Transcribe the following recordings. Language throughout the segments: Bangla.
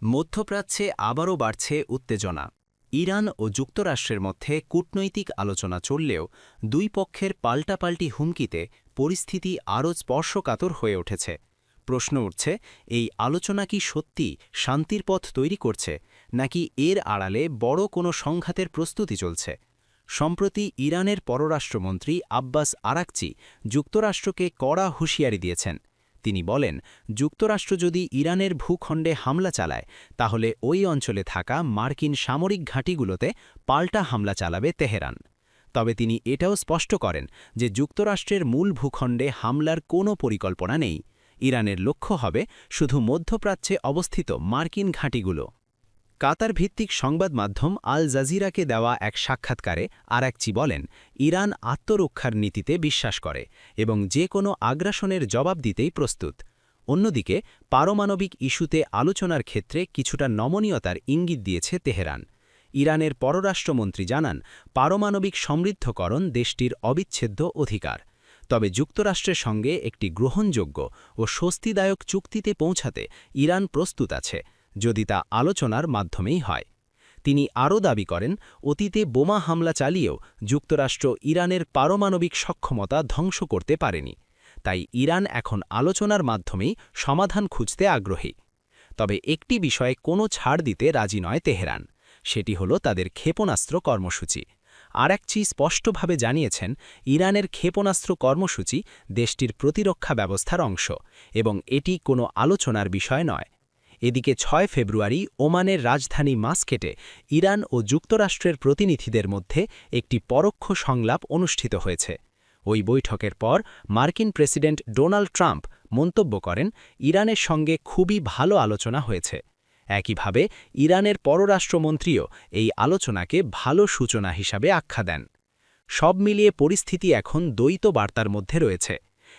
মধ্যপ্রাচ্যে আবারও বাড়ছে উত্তেজনা। ইরান ও যুক্তরাষ্ট্রের মধ্যে কূটনৈতিক আলোচনা চললেও দুই পক্ষের পাল্টাপাল্টি হুমকিতে পরিস্থিতি আরও স্পর্শকাতর হয়ে উঠেছে। প্রশ্ন উঠছে, এই আলোচনা কি সত্যি শান্তির পথ তৈরি করছে, নাকি এর আড়ালে বড় কোনো সংঘাতের প্রস্তুতি চলছে? সম্প্রতি ইরানের পররাষ্ট্রমন্ত্রী আব্বাস আরাকচি যুক্তরাষ্ট্রকে কড়া হুঁশিয়ারি দিয়েছেন। তিনি বলেন, যুক্তরাষ্ট্র যদি ইরানের ভূখণ্ডে হামলা চালায় তাহলে ওই অঞ্চলে থাকা মার্কিন সামরিক ঘাঁটিগুলোতে পাল্টা হামলা চালাবে তেহরান। তবে তিনি এটাও স্পষ্ট করেন যে যুক্তরাষ্ট্রের মূল ভূখণ্ডে হামলার কোনো পরিকল্পনা নেই। ইরানের লক্ষ্য হবে শুধু মধ্যপ্রাচ্যে অবস্থিত মার্কিন ঘাঁটিগুলো। কাতার ভিত্তিক সংবাদ মাধ্যম আল জাজিরাকে দেওয়া এক সাক্ষাৎকারে আরাকচি বলেন, ইরান আত্মরক্ষার নীতিতে বিশ্বাস করে এবং যে কোনো আগ্রাসনের জবাব দিতেই প্রস্তুত। অন্যদিকে পারমাণবিক ইস্যুতে আলোচনার ক্ষেত্রে কিছুটা নমনীয়তার ইঙ্গিত দিয়েছে তেহরান। ইরানের পররাষ্ট্রমন্ত্রী জানান, পারমাণবিক সমৃদ্ধকরণ দেশটির অবিচ্ছেদ্য অধিকার। তবে যুক্তরাষ্ট্রের সঙ্গে একটি গ্রহণযোগ্য ও স্বস্তিদায়ক চুক্তিতে পৌঁছাতে ইরান প্রস্তুত আছে, যদি তা আলোচনার মাধ্যমেই হয়। তিনি আরও দাবি করেন, অতীতে বোমা হামলা চালিয়েও যুক্তরাষ্ট্র ইরানের পারমাণবিক সক্ষমতা ধ্বংস করতে পারেনি। তাই ইরান এখন আলোচনার মাধ্যমেই সমাধান খুঁজতে আগ্রহী। তবে একটি বিষয়ে কোনো ছাড় দিতে রাজি নয় তেহরান, সেটি হলো তাদের ক্ষেপণাস্ত্র কর্মসূচি। আরাকচি স্পষ্টভাবে জানিয়েছেন, ইরানের ক্ষেপণাস্ত্র কর্মসূচি দেশটির প্রতিরক্ষা ব্যবস্থার অংশ এবং এটি কোনো আলোচনার বিষয় নয়। এদিকে ৬ ফেব্রুয়ারি ওমানের রাজধানী মাস্কেটে ইরান ও যুক্তরাষ্ট্রের প্রতিনিধিদের মধ্যে একটি পরোক্ষ সংলাপ অনুষ্ঠিত হয়েছে। ওই বৈঠকের পর মার্কিন প্রেসিডেন্ট ডোনাল্ড ট্রাম্প মন্তব্য করেন, ইরানের সঙ্গে খুবই ভালো আলোচনা হয়েছে। একইভাবে ইরানের পররাষ্ট্রমন্ত্রীও এই আলোচনাকে ভালো সূচনা হিসাবে আখ্যা দেন। সব মিলিয়ে পরিস্থিতি এখন দ্বৈত বার্তার মধ্যে রয়েছে।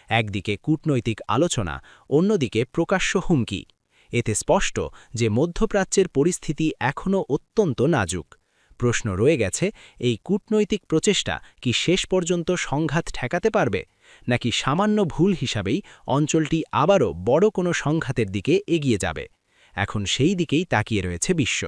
একদিকে কূটনৈতিক আলোচনা, অন্যদিকে প্রকাশ্য হুমকি। এতে স্পষ্ট যে মধ্যপ্রাচ্যের পরিস্থিতি এখনও অত্যন্ত নাজুক। প্রশ্ন রয়ে গেছে, এই কূটনৈতিক প্রচেষ্টা কি শেষ পর্যন্ত সংঘাত ঠেকাতে পারবে, নাকি সামান্য ভুল হিসাবেই অঞ্চলটি আবারও বড় কোনো সংঘাতের দিকে এগিয়ে যাবে? এখন সেই দিকেই তাকিয়ে রয়েছে বিশ্ব।